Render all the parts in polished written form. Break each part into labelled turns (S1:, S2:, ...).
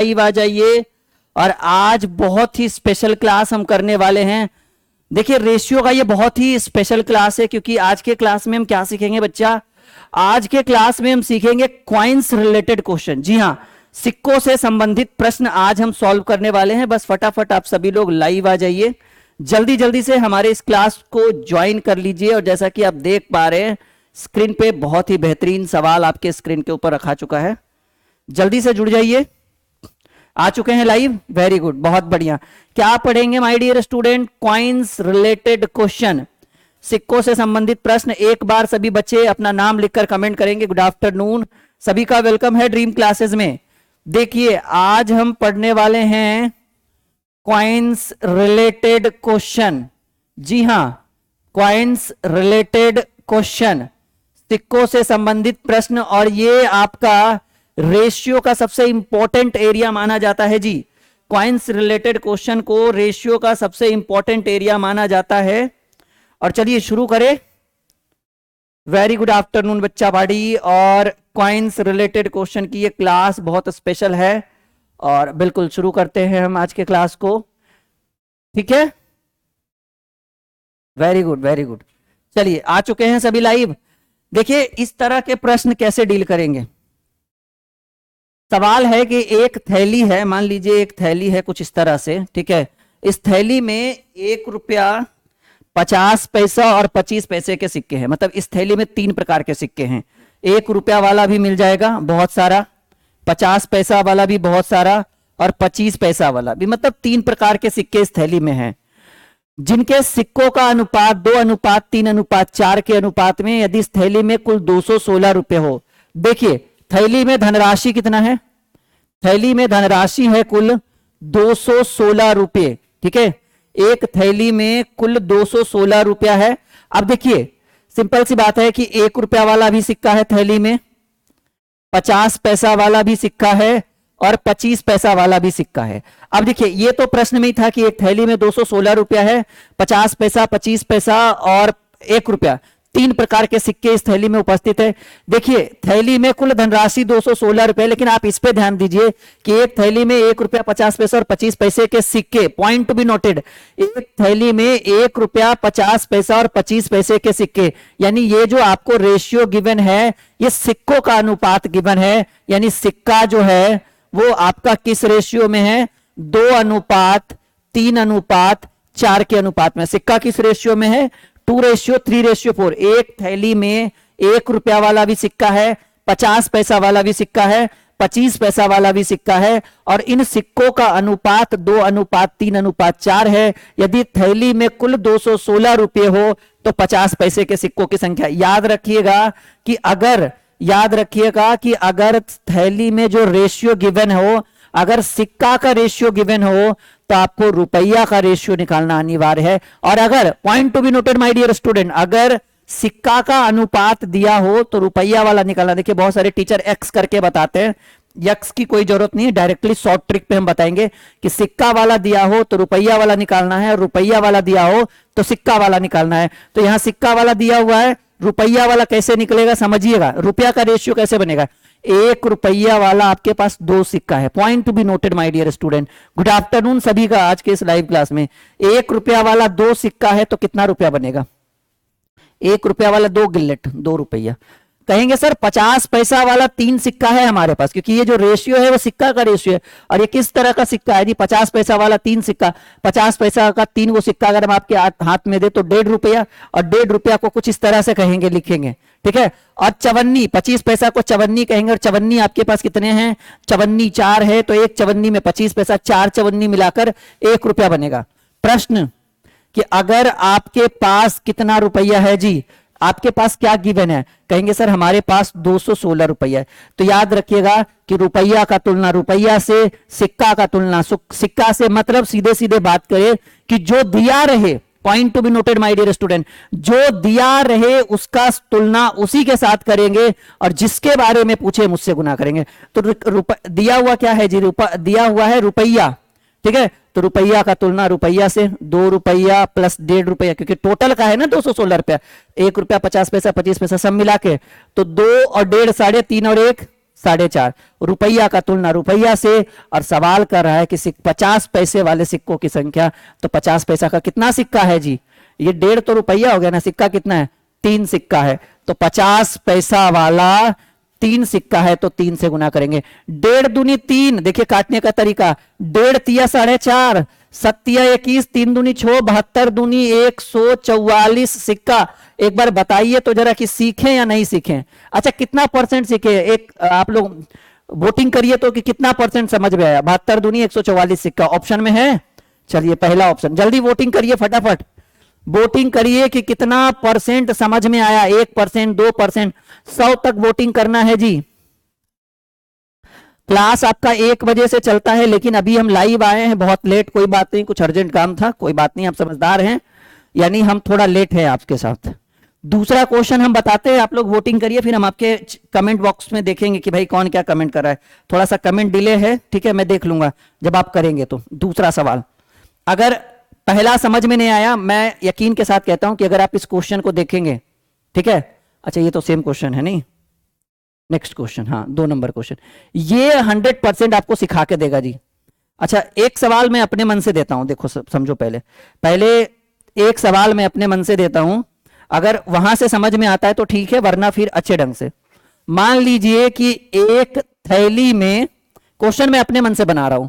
S1: Live आ जाइए। और आज बहुत ही स्पेशल क्लास हम करने वाले हैं। देखिए रेशियो का ये बहुत ही स्पेशल क्लास है, क्योंकि आज के क्लास में हम क्या सीखेंगे बच्चा, आज के क्लास में हम सीखेंगे कॉइन्स रिलेटेड क्वेश्चन। जी हाँ, सिक्कों से संबंधित प्रश्न आज हम सॉल्व करने वाले हैं। बस फटाफट आप सभी लोग लाइव आ जाइए, जल्दी जल्दी से हमारे इस क्लास को ज्वाइन कर लीजिए। और जैसा कि आप देख पा रहे हैं स्क्रीन पे बहुत ही बेहतरीन सवाल आपके स्क्रीन के ऊपर रखा चुका है, जल्दी से जुड़ जाइए। आ चुके हैं लाइव, वेरी गुड, बहुत बढ़िया। क्या पढ़ेंगे my dear student? Coins related question, सिक्कों से संबंधित प्रश्न। एक बार सभी बच्चे अपना नाम लिखकर कमेंट करेंगे। गुड आफ्टरनून, सभी का वेलकम है ड्रीम क्लासेस में। देखिए आज हम पढ़ने वाले हैं कॉइन्स रिलेटेड क्वेश्चन। जी हां, कॉइन्स रिलेटेड क्वेश्चन, सिक्कों से संबंधित प्रश्न। और ये आपका रेशियो का सबसे इंपॉर्टेंट एरिया माना जाता है। जी, कॉइन्स रिलेटेड क्वेश्चन को रेशियो का सबसे इंपॉर्टेंट एरिया माना जाता है। और चलिए शुरू करें। वेरी गुड आफ्टरनून बच्चा बाड़ी। और कॉइन्स रिलेटेड क्वेश्चन की ये क्लास बहुत स्पेशल है और बिल्कुल शुरू करते हैं हम आज के क्लास को। ठीक है, वेरी गुड वेरी गुड। चलिए आ चुके हैं सभी लाइव। देखिए इस तरह के प्रश्न कैसे डील करेंगे। सवाल है कि एक थैली है, मान लीजिए एक थैली है कुछ इस तरह से, ठीक है। इस थैली में 1 रुपया, 50 पैसा और 25 पैसे के सिक्के हैं। मतलब इस थैली में 3 प्रकार के सिक्के हैं। 1 रुपया वाला भी मिल जाएगा बहुत सारा, 50 पैसा वाला भी बहुत सारा, और 25 पैसा वाला भी। मतलब 3 प्रकार के सिक्के इस थैली में हैं, जिनके सिक्कों का अनुपात 2:3:4 के अनुपात में यदि इस थैली में कुल 216 रुपए हो। देखिए थैली में धनराशि कितना है? थैली में धनराशि है कुल 216 रुपए, ठीक है। एक थैली में कुल 216 रुपया है। अब देखिए सिंपल सी बात है कि 1 रुपया वाला भी सिक्का है थैली में, 50 पैसा वाला भी सिक्का है और 25 पैसा वाला भी सिक्का है। अब देखिए ये तो प्रश्न में ही था कि एक थैली में 216 रुपया है, 50 पैसा, 25 पैसा और 1 रुपया, 3 प्रकार के सिक्के इस थैली में उपस्थित है। देखिए थैली में कुल धनराशि 216 रुपए, लेकिन आप इस पे ध्यान दीजिए कि एक थैली में 1 रुपया, 50 पैसा और 25 पैसे के सिक्के, पॉइंट टू बी नोटेड, एक थैली में 1 रुपया, 50 पैसा और 25 पैसे के सिक्के, यानी ये जो आपको रेशियो गिवन है ये सिक्कों का अनुपात गिवन है। यानी सिक्का जो है वो आपका किस रेशियो में है? 2:3:4 के अनुपात में। सिक्का किस रेशियो में है? 2:3:4। एक थैली में 1 रुपया वाला भी सिक्का है, 50 पैसा वाला भी सिक्का है, 25 पैसा वाला भी सिक्का है, और इन सिक्कों का अनुपात 2:3:4 है। यदि थैली में कुल 216 रुपये हो तो 50 पैसे के सिक्कों की संख्या। याद रखिएगा कि अगर थैली में जो रेशियो गिवन हो, अगर सिक्का का रेशियो गिवन हो तो आपको रुपया का रेशियो निकालना अनिवार्य है। और अगर, point to be noted my dear student, अगर सिक्का का अनुपात दिया हो तो रुपया वाला निकालना। देखिए बहुत सारे टीचर एक्स करके बताते हैं, एक्स की कोई जरूरत नहीं है, डायरेक्टली शॉर्ट ट्रिक पे हम बताएंगे कि सिक्का वाला दिया हो तो रुपया वाला निकालना है, और रुपया वाला दिया हो तो सिक्का वाला निकालना है। तो यहां सिक्का वाला दिया हुआ है, रुपया वाला कैसे निकलेगा समझिएगा। रुपया का रेशियो कैसे बनेगा? 1 रुपया वाला आपके पास 2 सिक्का है। Point to be noted my dear student. Good afternoon सभी का आज के इस लाइव क्लास में। 1 रुपया वाला 2 सिक्का है तो कितना रुपया बनेगा? 1 रुपया वाला 2 गिल्लेट, 2 रुपया। कहेंगे सर 50 पैसा वाला 3 सिक्का है हमारे पास, क्योंकि ये जो रेशियो है वो सिक्का का रेशियो है। और ये किस तरह का सिक्का है जी? 50 पैसा वाला 3 सिक्का, 50 पैसा का 3 वो सिक्का अगर हम आपके हाथ में दे तो 1.5 रुपया, और 1.5 रुपया को कुछ इस तरह से कहेंगे, लिखेंगे, ठीक है। और चवन्नी, 25 पैसा को चवन्नी कहेंगे, और चवन्नी आपके पास कितने हैं? चवन्नी 4 है, तो एक चवन्नी में 25 पैसा, 4 चवन्नी मिलाकर 1 रुपया बनेगा। प्रश्न कि अगर आपके पास कितना रुपया है जी? आपके पास क्या गिवन है? कहेंगे सर हमारे पास 216 रुपया है। तो याद रखिएगा कि रुपया का तुलना रुपया से, सिक्का का तुलना सिक्का से। मतलब सीधे सीधे बात करें कि जो दिया रहे, point to be noted my dear student, जो दिया रहे उसका तुलना उसी के साथ करेंगे, और जिसके बारे में पूछे मुझसे गुना करेंगे। तो दिया हुआ क्या है जी? दिया हुआ है रुपया, ठीक है। तो रुपया का तुलना रुपया से, 2 रुपया प्लस 1.5 रुपया, क्योंकि टोटल का है ना 216 रुपया, 1 रुपया, 50 पैसा, 25 पैसा सब मिला के, तो 2 और 1.5 3.5 और 1 4.5। रुपया का तुलना रुपया से, और सवाल कर रहा है कि 50 पैसे वाले सिक्कों की संख्या, तो 50 पैसा का कितना सिक्का है जी? ये 1.5 तो रुपया हो गया ना, सिक्का कितना है? 3 सिक्का है, तो 50 पैसा वाला 3 सिक्का है, तो 3 से गुना करेंगे। 1.5 दूनी 3, देखिए काटने का तरीका, 1.5 तिया 4.5, 7 21, 3 दूनी 6, 72 दूनी 144 सिक्का। एक बार बताइए तो जरा कि सीखें या नहीं सीखें। अच्छा कितना परसेंट सीखे, एक आप लोग वोटिंग करिए तो कि कितना परसेंट समझ में आया। 72 दूनी 144 सिक्का ऑप्शन में है। चलिए पहला ऑप्शन, जल्दी वोटिंग करिए, फटाफट वोटिंग करिए कि कितना परसेंट समझ में आया। 1%, 2%, 100 तक वोटिंग करना है जी। क्लास आपका 1 बजे से चलता है, लेकिन अभी हम लाइव आए हैं बहुत लेट, कोई बात नहीं, कुछ अर्जेंट काम था, कोई बात नहीं, आप समझदार हैं, यानी हम थोड़ा लेट हैं आपके साथ। दूसरा क्वेश्चन हम बताते हैं, आप लोग वोटिंग करिए, फिर हम आपके कमेंट बॉक्स में देखेंगे कि भाई कौन क्या कमेंट कर रहा है। थोड़ा सा कमेंट डिले है, ठीक है, मैं देख लूंगा जब आप करेंगे तो। दूसरा सवाल, अगर पहला समझ में नहीं आया, मैं यकीन के साथ कहता हूं कि अगर आप इस क्वेश्चन को देखेंगे, ठीक है, अच्छा ये तो सेम क्वेश्चन है नहीं, नेक्स्ट क्वेश्चन, हाँ 2 नंबर क्वेश्चन, ये 100% आपको सिखा के देगा जी। अच्छा एक सवाल मैं अपने मन से देता हूं, देखो समझो, पहले एक सवाल मैं अपने मन से देता हूं, अगर वहां से समझ में आता है तो ठीक है, वरना फिर अच्छे ढंग से। मान लीजिए कि एक थैली में, क्वेश्चन मैं अपने मन से बना रहा हूं,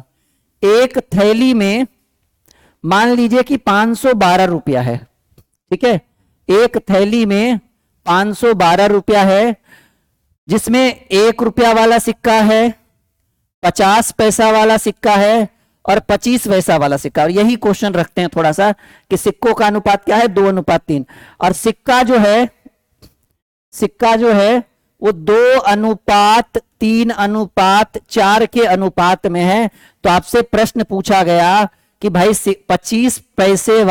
S1: एक थैली में मान लीजिए कि 512 रुपया है, ठीक है, एक थैली में 512 रुपया है, जिसमें 1 रुपया वाला सिक्का है, 50 पैसा वाला सिक्का है और 25 पैसा वाला सिक्का। और यही क्वेश्चन रखते हैं थोड़ा सा कि सिक्कों का अनुपात क्या है, 2:3, और सिक्का जो है वो 2:3:4 के अनुपात में है। तो आपसे प्रश्न पूछा गया कि भाई 25 पैसे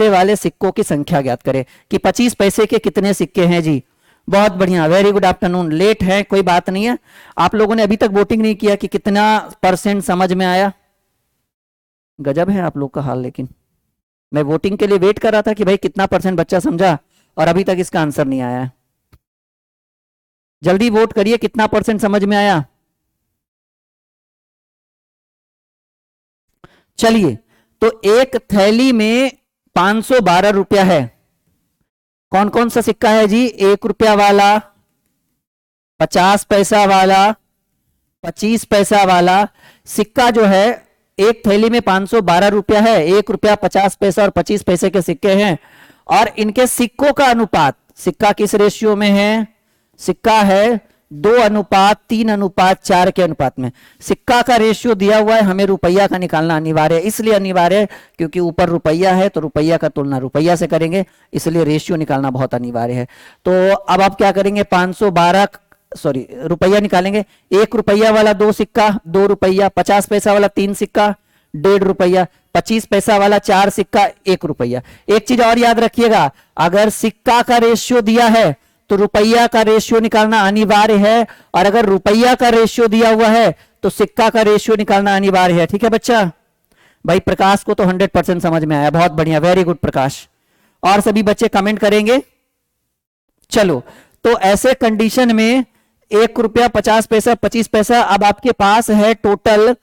S1: वाले सिक्कों की संख्या ज्ञात करें, कि 25 पैसे के कितने सिक्के हैं जी। बहुत बढ़िया, वेरी गुड आफ्टरनून। लेट है कोई बात नहीं है, आप लोगों ने अभी तक वोटिंग नहीं किया कि कितना परसेंट समझ में आया। गजब है आप लोग का हाल, लेकिन मैं वोटिंग के लिए वेट कर रहा था कि भाई कितना परसेंट बच्चा समझा, और अभी तक इसका आंसर नहीं आया है। जल्दी वोट करिए, कितना परसेंट समझ में आया। चलिए, तो एक थैली में 512 रुपया है, कौन कौन सा सिक्का है जी? 1 रुपया वाला, 50 पैसा वाला, 25 पैसा वाला। सिक्का जो है एक थैली में 512 रुपया है, 1 रुपया, 50 पैसा और 25 पैसे के सिक्के हैं, और इनके सिक्कों का अनुपात, सिक्का किस रेशियो में है? सिक्का है 2:3:4 के अनुपात में। सिक्का का रेशियो दिया हुआ है, हमें रुपया का निकालना अनिवार्य है। इसलिए अनिवार्य है क्योंकि ऊपर रुपया है, तो रुपया का तुलना रुपया से करेंगे, इसलिए रेशियो निकालना बहुत अनिवार्य है। तो अब आप क्या करेंगे, 512 रुपया निकालेंगे। 1 रुपया वाला 2 सिक्का 2 रुपया, 50 पैसा वाला 3 सिक्का 1.5 रुपया, 25 पैसा वाला 4 सिक्का 1 रुपया। एक चीज और याद रखिएगा, अगर सिक्का का रेशियो दिया है तो रुपया का रेशियो निकालना अनिवार्य है, और अगर रुपया का रेशियो दिया हुआ है तो सिक्का का रेशियो निकालना अनिवार्य है। ठीक है बच्चा? भाई प्रकाश को तो 100% समझ में आया, बहुत बढ़िया, वेरी गुड प्रकाश। और सभी बच्चे कमेंट करेंगे। चलो, तो ऐसे कंडीशन में 1 रुपया, 50 पैसा, 25 पैसा, अब आपके पास है टोटल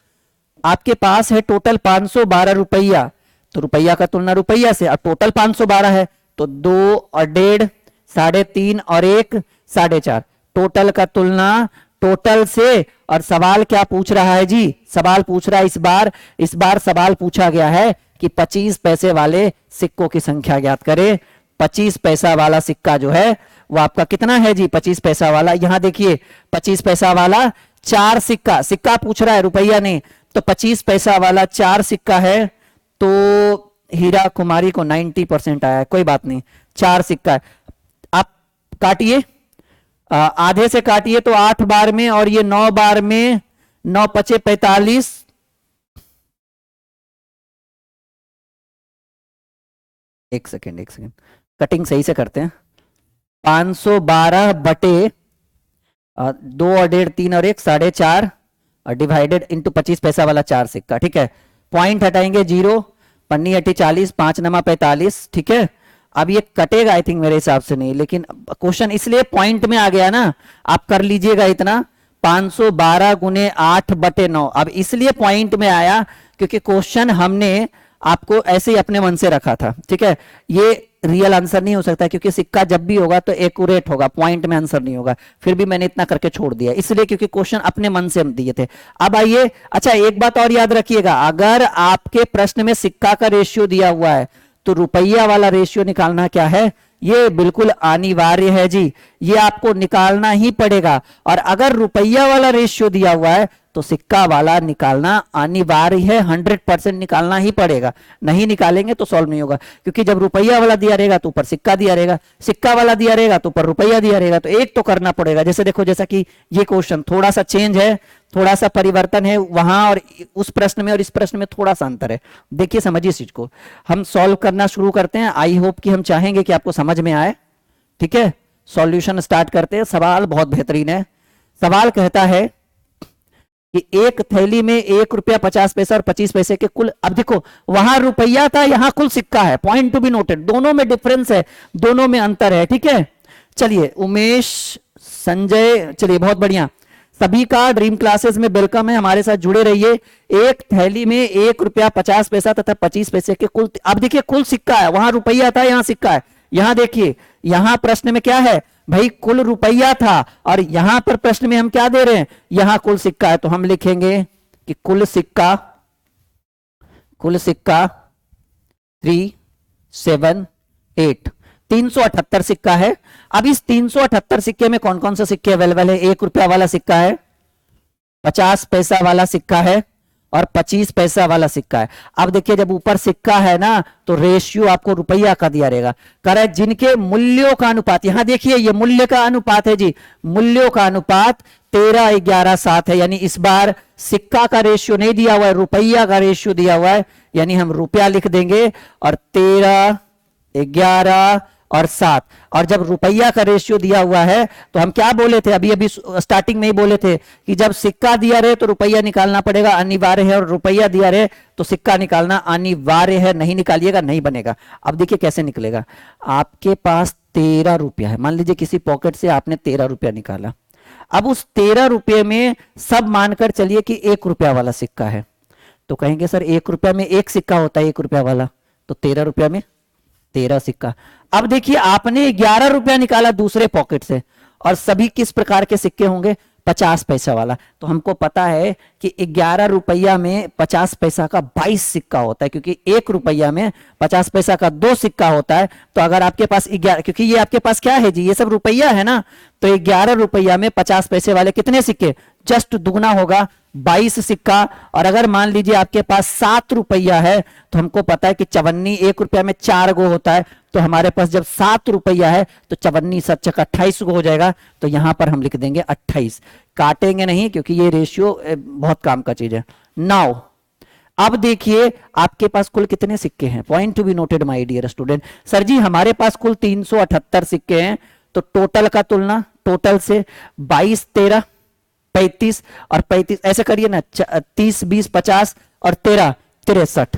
S1: 512 रुपया। तो रुपया का तुलना रुपया से, अब टोटल 512 है, तो 2 और 1.5, 3.5 और 1, 4.5, टोटल का तुलना टोटल से। और सवाल क्या पूछ रहा है जी? सवाल पूछ रहा है इस बार सवाल पूछा गया है कि 25 पैसे वाले सिक्कों की संख्या ज्ञात करें। 25 पैसा वाला सिक्का जो है वो आपका कितना है जी? 25 पैसा वाला, यहां देखिए 25 पैसा वाला 4 सिक्का पूछ रहा है, रुपया नहीं, तो 25 पैसा वाला 4 सिक्का है। तो हीरा कुमारी को 90% आया, कोई बात नहीं, 4 सिक्का है। आप काटिए, आधे से काटिए तो 8 बार में, और ये 9 बार में, 9 पचे 45, एक सेकेंड कटिंग सही से करते हैं। 512 बटे 2 और 1.5, 3 और 1, 4.5, और डिवाइडेड इंटू 25 पैसा वाला 4 सिक्का। ठीक है, पॉइंट हटाएंगे 0, पन्नी हटी 40, 5 नमा 45, ठीक है, अब ये कटेगा आई थिंक मेरे हिसाब से नहीं, लेकिन क्वेश्चन इसलिए पॉइंट में आ गया ना, आप कर लीजिएगा इतना 512 गुने 8/9। अब इसलिए पॉइंट में आया क्योंकि क्वेश्चन हमने आपको ऐसे ही अपने मन से रखा था, ठीक है। ये रियल आंसर नहीं हो सकता क्योंकि सिक्का जब भी होगा तो एक्यूरेट होगा, पॉइंट में आंसर नहीं होगा। फिर भी मैंने इतना करके छोड़ दिया इसलिए क्योंकि क्वेश्चन अपने मन से हम दिए थे। अब आइए, अच्छा एक बात और याद रखिएगा, अगर आपके प्रश्न में सिक्का का रेशियो दिया हुआ है तो रुपया वाला रेशियो निकालना क्या है, ये बिल्कुल अनिवार्य है जी, ये आपको निकालना ही पड़ेगा। और अगर रुपया वाला रेशियो दिया हुआ है तो सिक्का वाला निकालना अनिवार्य है, 100% निकालना ही पड़ेगा, नहीं निकालेंगे तो सॉल्व नहीं होगा। क्योंकि जब रुपया वाला दिया रहेगा तो ऊपर सिक्का दिया रहेगा, सिक्का वाला दिया रहेगा तो ऊपर रुपया दिया रहेगा, तो एक तो करना पड़ेगा। जैसे देखो, जैसा कि ये क्वेश्चन थोड़ा सा चेंज है, थोड़ा सा परिवर्तन है वहां और उस प्रश्न में और इस प्रश्न में थोड़ा सा अंतर है। देखिए समझिए इस चीज को, हम सॉल्व करना शुरू करते हैं। आई होप कि हम चाहेंगे कि आपको समझ में आए, ठीक है। सॉल्यूशन स्टार्ट करते हैं। सवाल बहुत बेहतरीन है। सवाल कहता है कि एक थैली में 1 रुपया 50 पैसा और 25 पैसे के कुल, अब देखो वहां रुपया था, यहां कुल सिक्का है, पॉइंट टू बी नोटेड, दोनों में डिफरेंस है, दोनों में अंतर है, ठीक है। चलिए उमेश, संजय, चलिए बहुत बढ़िया, सभी का ड्रीम क्लासेस में वेलकम है, हमारे साथ जुड़े रहिए। एक थैली में 1 रुपया 50 पैसा तथा 25 पैसे के कुल, अब देखिए कुल सिक्का है, वहां रुपया था यहां सिक्का है। यहां देखिए, यहां प्रश्न में क्या है भाई, कुल रुपया था, और यहां पर प्रश्न में हम क्या दे रहे हैं, यहां कुल सिक्का है। तो हम लिखेंगे कि कुल सिक्का 378, 378 सिक्का है। अब इस 378 सिक्के में कौन कौन से सिक्के अवेलेबल है, 1 रुपया वाला सिक्का है, 50 पैसा वाला सिक्का है और 25 पैसा वाला सिक्का है। अब देखिए जब ऊपर सिक्का है ना तो रेशियो आपको रुपया का दिया रहेगा, करे जिनके मूल्यों का अनुपात, यहां देखिए ये मूल्य का अनुपात है जी, मूल्यों का अनुपात 13:11:7 है। यानी इस बार सिक्का का रेशियो नहीं दिया हुआ है, रुपया का रेशियो दिया हुआ है, यानी हम रुपया लिख देंगे और 13, 11 और 7। और जब रुपया का रेशियो दिया हुआ है तो हम क्या बोले थे, अभी अभी स्टार्टिंग में ही बोले थे कि जब सिक्का दिया रहे तो रुपया निकालना पड़ेगा, अनिवार्य है, और रुपया दिया रहे तो सिक्का निकालना अनिवार्य है, नहीं निकालिएगा नहीं बनेगा। अब देखिए कैसे निकलेगा, आपके पास 13 रुपया है, मान लीजिए किसी पॉकेट से आपने 13 रुपया निकाला। अब उस 13 रुपये में सब मानकर चलिए कि 1 रुपया वाला सिक्का है, तो कहेंगे सर 1 रुपया में एक सिक्का होता है 1 रुपया वाला, तो 13 रुपया में 13 सिक्का। अब देखिए आपने 11 रुपया निकाला दूसरे पॉकेट से, और सभी किस प्रकार के सिक्के होंगे, 50 पैसा वाला। तो हमको पता है कि 11 रुपया में 50 पैसा का 22 सिक्का होता है, क्योंकि 1 रुपया में 50 पैसा का 2 सिक्का होता है। तो अगर आपके पास 11, क्योंकि ये आपके पास क्या है जी, ये सब रुपया है ना, तो 11 रुपया में 50 पैसे वाले कितने सिक्के, जस्ट दुगना होगा 22 सिक्का। और अगर मान लीजिए आपके पास 7 रुपया है तो हमको पता है कि चवन्नी 1 रुपया में 4 गो होता है, तो हमारे पास जब 7 रुपया है तो चवन्नी 7 28 गो हो जाएगा। तो यहां पर हम लिख देंगे 28, काटेंगे नहीं क्योंकि ये रेशियो बहुत काम का चीज है। नाउ अब देखिए आपके पास कुल कितने सिक्के हैं, point to be noted my dear student. Sir ji हमारे पास कुल 378 सिक्के हैं, तो टोटल का तुलना, टोटल से 22, 13, 35 और 35 ऐसे करिए ना, 30, 20, 50 और 13, 63।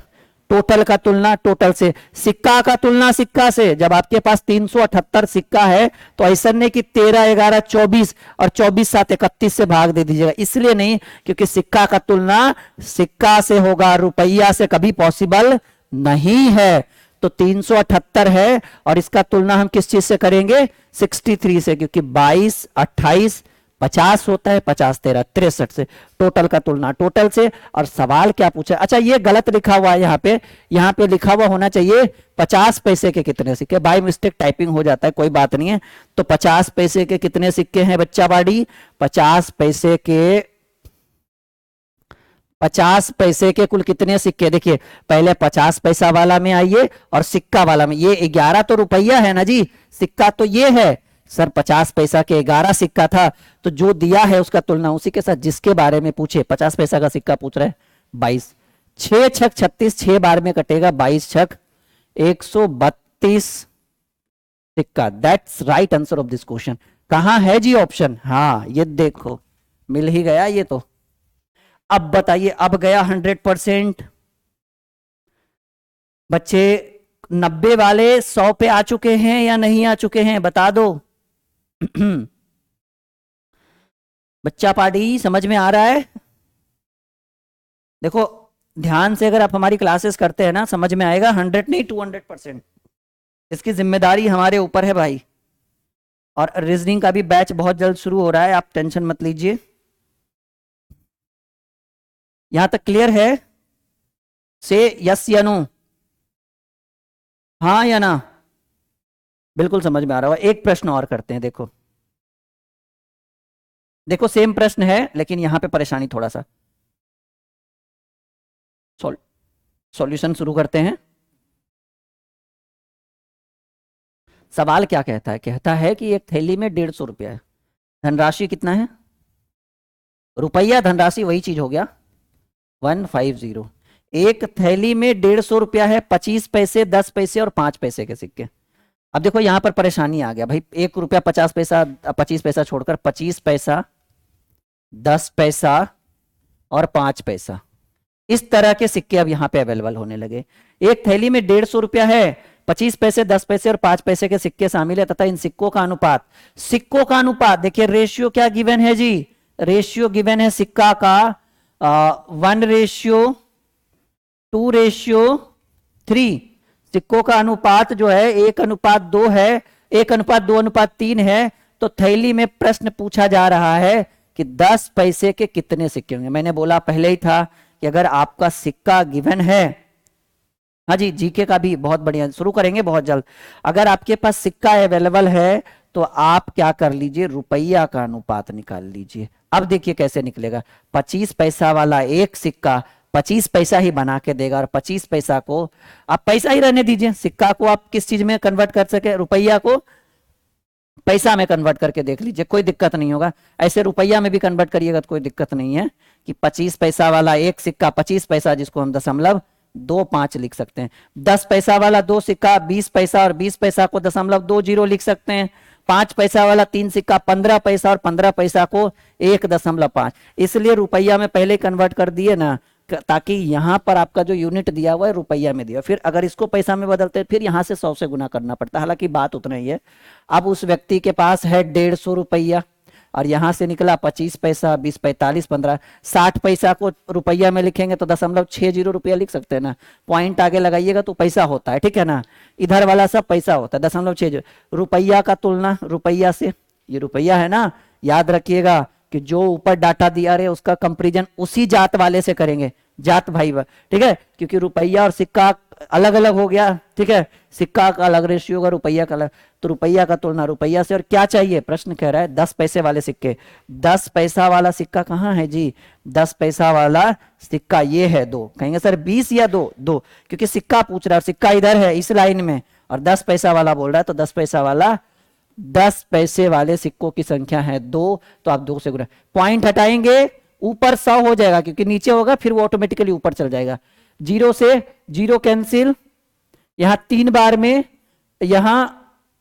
S1: टोटल का तुलना टोटल से, सिक्का का तुलना सिक्का से। जब आपके पास 378 सिक्का है तो ऐसा नहीं कि 13, 11, 24 और 24 7 31 से भाग दे दीजिएगा, इसलिए नहीं क्योंकि सिक्का का तुलना सिक्का से होगा, रुपया से कभी पॉसिबल नहीं है। तो 378 है और इसका तुलना हम किस चीज से करेंगे, 63 से, क्योंकि 22, 28, 50 होता है, 50, 13, 63 से। टोटल का तुलना टोटल से। और सवाल क्या पूछा, अच्छा ये गलत लिखा हुआ है, यहाँ पे लिखा हुआ होना चाहिए 50 पैसे के कितने सिक्के, बाय मिस्टेक टाइपिंग हो जाता है, कोई बात नहीं है। तो 50 पैसे के कितने सिक्के हैं बच्चा बाड़ी, 50 पैसे के कुल कितने सिक्के, देखिए पहले 50 पैसा वाला में आइए और सिक्का वाला में, ये 11 तो रुपया है ना जी, सिक्का तो ये है सर, 50 पैसा के 11 सिक्का था, तो जो दिया है उसका तुलना उसी के साथ जिसके बारे में पूछे, 50 पैसा का सिक्का पूछ रहे 22, 6 छक 36, 6 बार में कटेगा, 22 छक 132 सिक्का। That's right answer of this question. कहां है जी ऑप्शन, हाँ ये देखो मिल ही गया ये तो। अब बताइए, अब गया 100%। बच्चे 90 वाले 100 पे आ चुके हैं या नहीं आ चुके हैं, बता दो। बच्चा पार्टी समझ में आ रहा है? देखो ध्यान से अगर आप हमारी क्लासेस करते हैं ना, समझ में आएगा। 100 नहीं 200%। इसकी जिम्मेदारी हमारे ऊपर है भाई। और रीजनिंग का भी बैच बहुत जल्द शुरू हो रहा है, आप टेंशन मत लीजिए। यहां तक क्लियर है? से यस या नो, हाँ या ना? बिल्कुल समझ में आ रहा होगा। एक प्रश्न और करते हैं। देखो देखो सेम प्रश्न है लेकिन यहां पे परेशानी थोड़ा सा। सॉल्यूशन शुरू करते हैं। सवाल क्या कहता है? कहता है कि एक थैली में 150 रुपया है। धनराशि कितना है? रुपया धनराशि वही चीज हो गया, 150। एक थैली में 150 रुपया है, 25 पैसे, 10 पैसे और 5 पैसे के सिक्के। अब देखो यहां पर परेशानी आ गया भाई। 1 रुपया 50 पैसा, 25 पैसा छोड़कर 25 पैसा, 10 पैसा और 5 पैसा, इस तरह के सिक्के अब यहां पे अवेलेबल होने लगे। एक थैली में 150 रुपया है, 25 पैसे, 10 पैसे और 5 पैसे के सिक्के शामिल है तथा इन सिक्कों का अनुपात, सिक्कों का अनुपात देखिए रेशियो क्या गिवन है जी? रेशियो गिवन है सिक्का का 1:2:3। सिक्कों का अनुपात जो है 1:2 है, 1:2:3 है। तो थैली में प्रश्न पूछा जा रहा है कि 10 पैसे के कितने सिक्के होंगे। मैंने बोला पहले ही था कि अगर आपका सिक्का गिवन है, हाँ जी, जीके का भी बहुत बढ़िया शुरू करेंगे बहुत जल्द। अगर आपके पास सिक्का अवेलेबल है तो आप क्या कर लीजिए, रुपया का अनुपात निकाल लीजिए। अब देखिए कैसे निकलेगा। 25 पैसा वाला एक सिक्का 25 पैसा ही बना के देगा और 25 पैसा को आप पैसा ही रहने दीजिए। सिक्का को आप किस चीज में कन्वर्ट कर सके, रुपया को पैसा में कन्वर्ट करके देख लीजिए, कोई दिक्कत नहीं होगा। ऐसे रुपया में भी कन्वर्ट करिएगा तो कोई दिक्कत नहीं है। कि 25 पैसा वाला एक सिक्का 25 पैसा, जिसको हम 0.25 लिख सकते हैं। 10 पैसा वाला दो सिक्का 20 पैसा और 20 पैसा को 0.20 लिख सकते हैं। 5 पैसा वाला 3 सिक्का 15 पैसा और 15 पैसा को 1.5। इसलिए रुपया में पहले कन्वर्ट कर दिए ना, ताकि यहां पर आपका जो यूनिट दिया हुआ है रुपया में दिया, फिर अगर इसको पैसा में बदलते हैं फिर यहां से 100 से गुना करना पड़ता है। हालांकि बात उतना ही है। अब उस व्यक्ति के पास है 150 रुपया और यहां से निकला 25 पैसा, 20, 45, 15, 60 पैसा को रुपया में लिखेंगे तो 0.60 रुपया लिख सकते हैं ना। पॉइंट आगे लगाइएगा तो पैसा होता है, ठीक है ना। इधर वाला सब पैसा होता है। 0.60 रुपया का तुलना रुपया से, ये रुपया है ना, याद रखिएगा कि जो ऊपर डाटा दिया रहे उसका कंपेरिजन उसी जात वाले से करेंगे, जात भाई, ठीक है। क्योंकि रुपया और सिक्का अलग अलग हो गया, ठीक है। सिक्का का अलग रेशियो होगा, रुपया का अलग। तो रुपया का तुलना रुपया से। और क्या चाहिए? प्रश्न कह रहा है 10 पैसे वाले सिक्के। 10 पैसा वाला सिक्का कहाँ है जी? 10 पैसा वाला सिक्का ये है 2। कहेंगे सर 20 या 2? 2, क्योंकि सिक्का पूछ रहा है, सिक्का इधर है इस लाइन में और 10 पैसा वाला बोल रहा है। तो 10 पैसा वाला, 10 पैसे वाले सिक्कों की संख्या है 2। तो आप 2 से गुणा, पॉइंट हटाएंगे ऊपर 100 हो जाएगा, क्योंकि नीचे होगा फिर वो ऑटोमेटिकली ऊपर चल जाएगा। 0 से 0 कैंसिल, यहां 3 बार में, यहां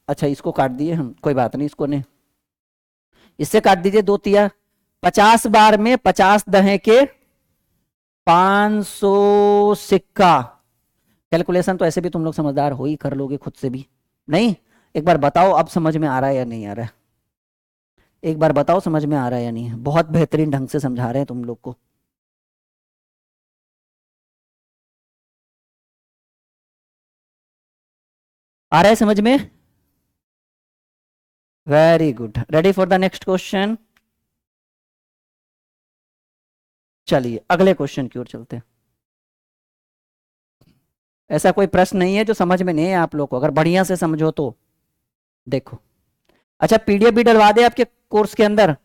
S1: अच्छा इसको काट दिए हम, कोई बात नहीं, इसको नहीं, इससे काट दीजिए 2 तिया 50 बार में 50 दहे के 500 सिक्का। कैलकुलेशन तो ऐसे भी तुम लोग समझदार हो ही, कर लोगे खुद से भी। नहीं, एक बार बताओ अब समझ में आ रहा है या नहीं आ रहा है? एक बार बताओ समझ में आ रहा है या नहीं? बहुत बेहतरीन ढंग से समझा रहे हैं तुम लोग को। आ रहा है समझ में? Very good. Ready for the next question? चलिए अगले क्वेश्चन की ओर चलते हैं। ऐसा कोई प्रश्न नहीं है जो समझ में नहीं है आप लोग को, अगर बढ़िया से समझो तो। देखो, अच्छा पीडीएफ भी डलवा दे आपके कोर्स के अंदर?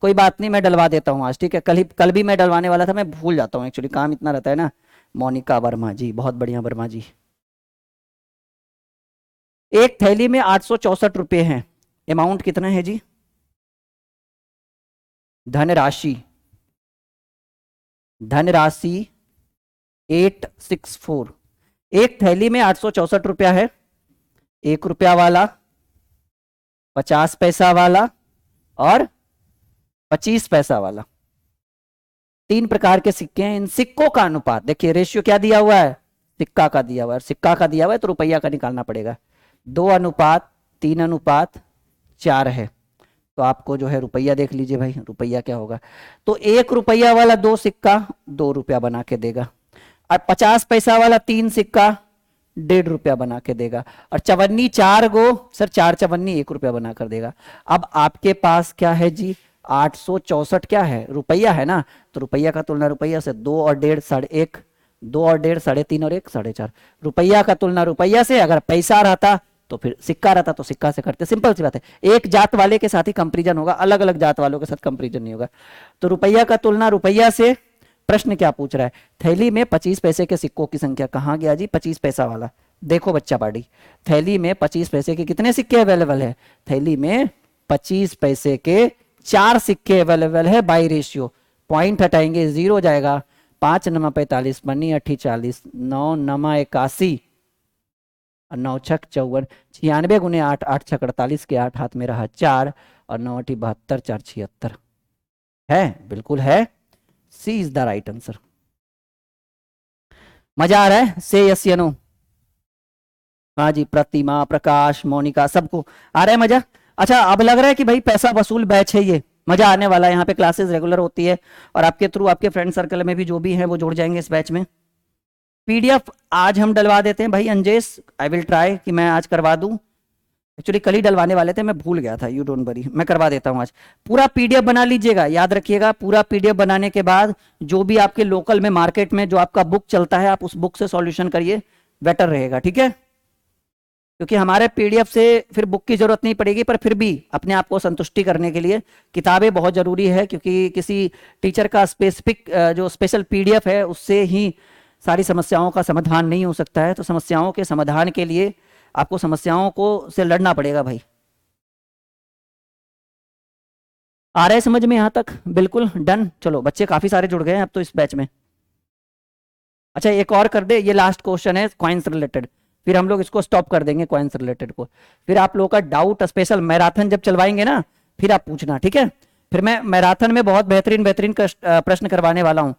S1: कोई बात नहीं, मैं डलवा देता हूँ आज, ठीक है। कल भी मैं डलवाने वाला था, मैं भूल जाता हूँ एक्चुअली, काम इतना रहता है ना। मोनिका वर्मा जी, बहुत बढ़िया वर्मा जी। एक थैली में 864 रुपए हैं। अमाउंट कितना है जी? धनराशि, धनराशि 864। एक थैली में 864 रुपया है। 1 रुपया वाला, 50 पैसा वाला और 25 पैसा वाला, 3 प्रकार के सिक्के हैं। इन सिक्कों का अनुपात देखिए, रेशियो क्या दिया हुआ है? सिक्का का दिया हुआ है, सिक्का का दिया हुआ है तो रुपया का निकालना पड़ेगा। 2:3:4 है, तो आपको जो है रुपया देख लीजिए भाई, रुपया क्या होगा। तो 1 रुपया वाला 2 सिक्का 2 रुपया बना के देगा, और 50 पैसा वाला 3 सिक्का 1.5 रुपया बना के देगा, और चवन्नी 4 गो सर 4 चवन्नी 1 रुपया बना कर देगा। अब आपके पास क्या है जी, 864 क्या है, रुपया है ना, तो रुपया का तुलना रुपया से, 2 और 1.5 1.5, 2 और 1.5 3.5 और 1 4.5। रुपया का तुलना रुपया से, अगर पैसा रहता तो फिर सिक्का रहता तो सिक्का से करते, सिंपल सी बात है। एक जात वाले के साथ ही कंपेरिजन होगा, अलग अलग जात वालों के साथ कंपेरिजन नहीं होगा। तो रुपया का तुलना रुपया से। प्रश्न क्या पूछ रहा है, थैली में 25 पैसे के सिक्कों की संख्या, कहां गया जी 25 पैसा वाला। देखो बच्चा पार्टी, थैली में 25 पैसे के कितने सिक्के अवेलेबल है, थैली में 25 पैसे के 4 सिक्के अवेलेबल है बाई रेशियो। पॉइंट हटाएंगे 0 हो जाएगा, 5 9 45, बनी 8 40, 9 9 81, 9 6 54, 96 गुने 8, 8 6 48 के 8 हाथ में रहा 4, और 9 8 72, 4 76 है, बिल्कुल है। सी इज द राइट आंसर। मजा आ रहा है, से यस या नो। हाँ जी, प्रतिमा, प्रकाश, मोनिका, सबको आ रहा है मजा। अच्छा, अब लग रहा है कि भाई पैसा वसूल बैच है ये, मजा आने वाला है। यहाँ पे क्लासेस रेगुलर होती है, और आपके थ्रू आपके फ्रेंड सर्कल में भी जो भी हैं वो जुड़ जाएंगे इस बैच में। पीडीएफ आज हम डलवा देते हैं भाई अंजेश, आई विल ट्राई कि मैं आज करवा दूं। एक्चुअली कल ही डलवाने वाले थे, मैं भूल गया था, यू डोंट वरी, मैं करवा देता हूं आज। पूरा पीडीएफ बना लीजिएगा, याद रखिएगा, पूरा पीडीएफ बनाने के बाद जो भी आपके लोकल में मार्केट में जो आपका बुक चलता है, आप उस बुक से सॉल्यूशन करिए, बेटर रहेगा, ठीक है। क्योंकि हमारे पीडीएफ से फिर बुक की जरूरत नहीं पड़ेगी, पर फिर भी अपने आप को संतुष्टि करने के लिए किताबें बहुत जरूरी है, क्योंकि किसी टीचर का स्पेसिफिक जो स्पेशल पीडीएफ है उससे ही सारी समस्याओं का समाधान नहीं हो सकता है। तो समस्याओं के समाधान के लिए आपको समस्याओं को से लड़ना पड़ेगा भाई। आ रहा है समझ में यहां तक, बिल्कुल डन। चलो बच्चे काफी सारे जुड़ गए हैं अब तो इस बैच में। अच्छा, एक और कर दे, ये लास्ट क्वेश्चन है कॉइन्स रिलेटेड, फिर हम लोग इसको स्टॉप कर देंगे कॉइन्स रिलेटेड को। फिर आप लोगों का डाउट स्पेशल मैराथन जब चलवाएंगे ना, फिर आप पूछना, ठीक है। फिर मैं मैराथन में बहुत बेहतरीन बेहतरीन प्रश्न करवाने वाला हूँ,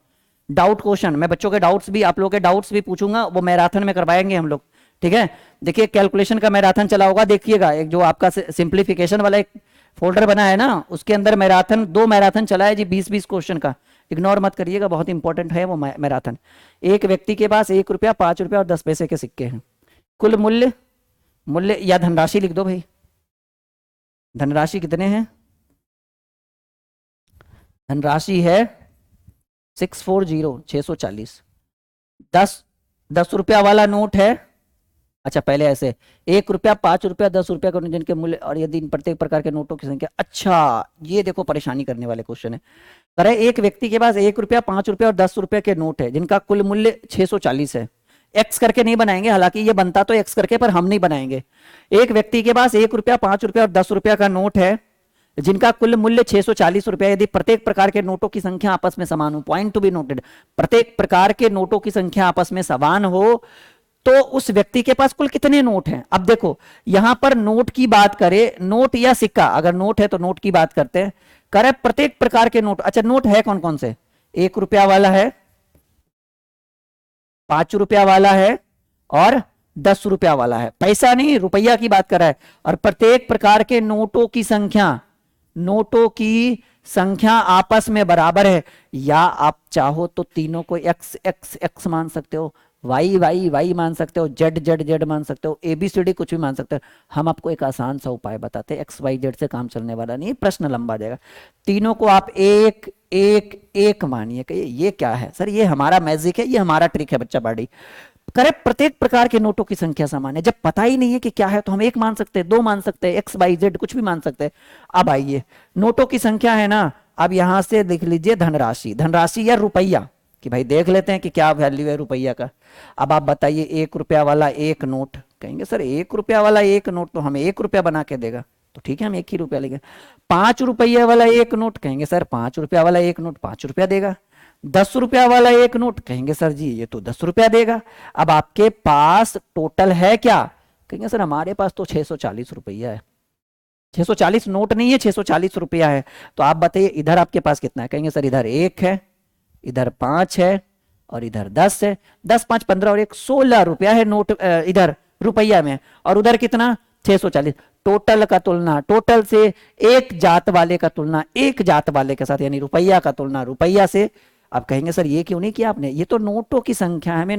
S1: डाउट क्वेश्चन। मैं बच्चों के डाउट्स भी, आप लोगों के डाउट्स भी पूछूंगा, वो मैराथन में करवाएंगे हम लोग, ठीक है। देखिए कैलकुलेशन का मैराथन चला होगा, देखिएगा, एक जो आपका सिंप्लीफिकेशन वाला एक फोल्डर बना है ना, उसके अंदर मैराथन 2 मैराथन चला है जी, 20-20 क्वेश्चन का, इग्नोर मत करिएगा, बहुत इंपॉर्टेंट है वो मैराथन। एक व्यक्ति के पास 1 रुपया, 5 रुपया और 10 पैसे के सिक्के हैं। कुल मूल्य, मूल्य या धनराशि लिख दो भाई, धनराशि कितने हैं, धनराशि है 640, 10 रुपया वाला नोट है। अच्छा पहले ऐसे 1 रुपया, 5 रुपया, 10 रुपया का जिनके मूल्य, और यदि इन प्रत्येक प्रकार के नोटों की संख्या। अच्छा, ये देखो परेशानी करने वाले क्वेश्चन है। करे एक व्यक्ति के पास 1 रुपया, 5 रुपया और 10 रुपया के नोट है, जिनका कुल मूल्य 640 है। एक्स करके नहीं बनाएंगे, हालांकि ये बनता तो एक्स करके, पर हम नहीं बनाएंगे। एक व्यक्ति के पास 1 रुपया, 5 रुपया और 10 रुपया का नोट है, जिनका कुल मूल्य 640 रुपया। यदि प्रत्येक प्रकार के नोटों की संख्या आपस में समान हो, पॉइंट टू बी नोटेड, प्रत्येक प्रकार के नोटों की संख्या आपस में समान हो, तो उस व्यक्ति के पास कुल कितने नोट हैं। अब देखो यहां पर नोट की बात करें, नोट या सिक्का, अगर नोट है तो नोट की बात करते हैं, करे प्रत्येक प्रकार के नोट। अच्छा नोट है कौन कौन से, 1 रुपया वाला है, 5 रुपया वाला है और 10 रुपया वाला है। पैसा नहीं, रुपया की बात कर रहा है। और प्रत्येक प्रकार के नोटों की संख्या, नोटों की संख्या आपस में बराबर है, या आप चाहो तो तीनों को एक्स एक्स एक्स मान सकते हो, वाई वाई वाई मान सकते हो, जेड जेड जेड मान सकते हो, एबीसीडी कुछ भी मान सकते हो। हम आपको एक आसान सा उपाय बताते हैं, एक्स वाई जेड से काम चलने वाला नहीं, प्रश्न लंबा जाएगा। तीनों को आप एक एक एक मानिए, कहिए ये क्या है सर, ये हमारा मैजिक है, ये हमारा ट्रिक है बच्चा बाड़ी। करे प्रत्येक प्रकार के नोटों की संख्या समान है, जब पता ही नहीं है कि क्या है तो हम 1 मान सकते हैं, 2 मान सकते हैं, एक्स वाई जेड कुछ भी मान सकते हैं। अब आइए नोटों की संख्या है ना, अब यहां से देख लीजिए धनराशि, धनराशि या रुपया, कि भाई देख लेते हैं कि क्या वैल्यू है रुपया का। अब आप बताइए 1 रुपया वाला एक नोट, कहेंगे सर 1 रुपया वाला एक नोट तो हमें 1 रुपया बना के देगा, तो ठीक है हम 1 ही रुपया लेंगे। 5 रुपया वाला एक नोट, कहेंगे सर 5 रुपया वाला एक नोट 5 रुपया देगा। 10 रुपया वाला एक नोट, कहेंगे सर जी ये तो 10 रुपया देगा। अब आपके पास टोटल है क्या, कहेंगे सर हमारे पास तो 640 रुपया है। 640 नोट नहीं है, 640 रुपया है। तो आप बताइए इधर आपके पास कितना है, कहेंगे सर इधर 1 है, इधर 5 है और इधर 10 है, 10 5 15 और 1 16 रुपया है नोट इधर रुपया में, और उधर कितना 640। टोटल का तुलना, टोटल से एक जात वाले का तुलना एक जात वाले के साथ, यानी रुपया का तुलना रुपया से। आप कहेंगे सर ये क्यों नहीं किया आपने, ये तो नोटों की संख्या है,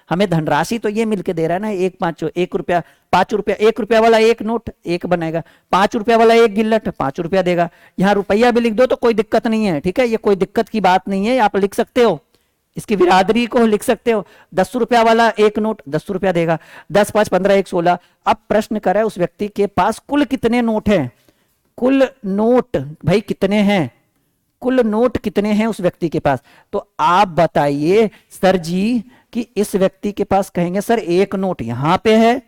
S1: हमें धनराशि तो ये मिलके दे रहा है ना, 1 रुपया 5 रुपया, 1 रुपया वाला एक नोट एक बनाएगा, 5 रुपया वाला एक गिल्लट 5 रुपया देगा। यहाँ रुपया भी लिख दो तो कोई दिक्कत नहीं है, ठीक है, ये कोई दिक्कत की बात नहीं है, आप लिख सकते हो, इसकी बिरादरी को लिख सकते हो। 10 रुपया वाला एक नोट 10 रुपया देगा, 10 5 15 1 16। अब प्रश्न कर रहा है उस व्यक्ति के पास कुल कितने नोट हैं, कुल नोट भाई कितने हैं, कुल नोट कितने हैं उस व्यक्ति के पास। तो आप बताइए सर जी कि इस व्यक्ति के पास, कहेंगे सर एक नोट यहां पे है,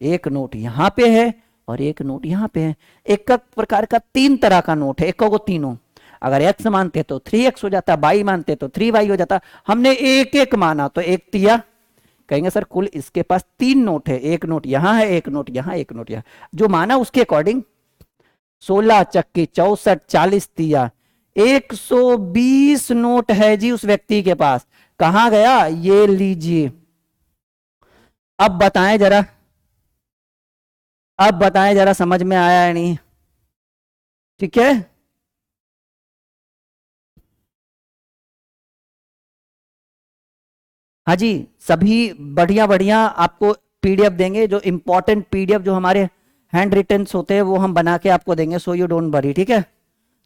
S1: एक नोट यहां पे है और एक नोट यहां पे है। एक प्रकार का 3 तरह का नोट है, एक को तीनों, अगर x मानते तो 3x हो जाता, y मानते तो 3y हो जाता, हमने एक एक माना तो एक तिया। कहेंगे सर कुल इसके पास 3 नोट है, एक नोट यहां है, एक नोट यहां, एक नोट यहां, जो माना उसके अकॉर्डिंग 16 चक्की 64 40 तिया 120 नोट है जी उस व्यक्ति के पास। कहां गया, ये लीजिए। अब बताएं जरा, अब बताएं जरा समझ में आया है नहीं, ठीक है। हाँ जी, सभी बढ़िया बढ़िया आपको पीडीएफ देंगे, जो इंपॉर्टेंट पीडीएफ जो हमारे हैंड रिटन होते हैं वो हम बना के आपको देंगे, सो यू डोंट वरी, ठीक है।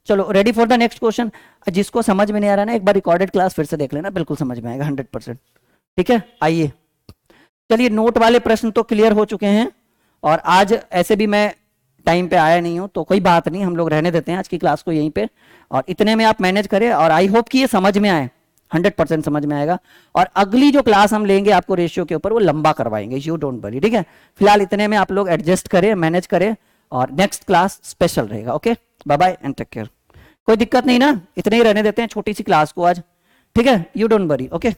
S1: चलो ready for the next question. जिसको समझ में नहीं आ रहा ना, एक बार रिकॉर्डेड क्लास फिर से देख लेना, बिल्कुल समझ में आएगा 100%, ठीक है। आइए चलिए, नोट वाले प्रश्न तो क्लियर हो चुके हैं, और आज ऐसे भी मैं टाइम पे आया नहीं हूं तो कोई बात नहीं, हम लोग रहने देते हैं आज की क्लास को यहीं पे, और इतने में आप मैनेज करें, और आई होप कि ये समझ में आए, 100% समझ में आएगा। और अगली जो क्लास हम लेंगे आपको रेशियो के ऊपर, वो लंबा करवाएंगे, यू डोंट वरी, ठीक है। फिलहाल इतने में आप लोग एडजस्ट करें, मैनेज करें, और नेक्स्ट क्लास स्पेशल रहेगा। Okay, bye bye and take care. कोई दिक्कत नहीं ना, इतने ही रहने देते हैं छोटी सी क्लास को आज, ठीक है, यू डोंट वरी, ओके।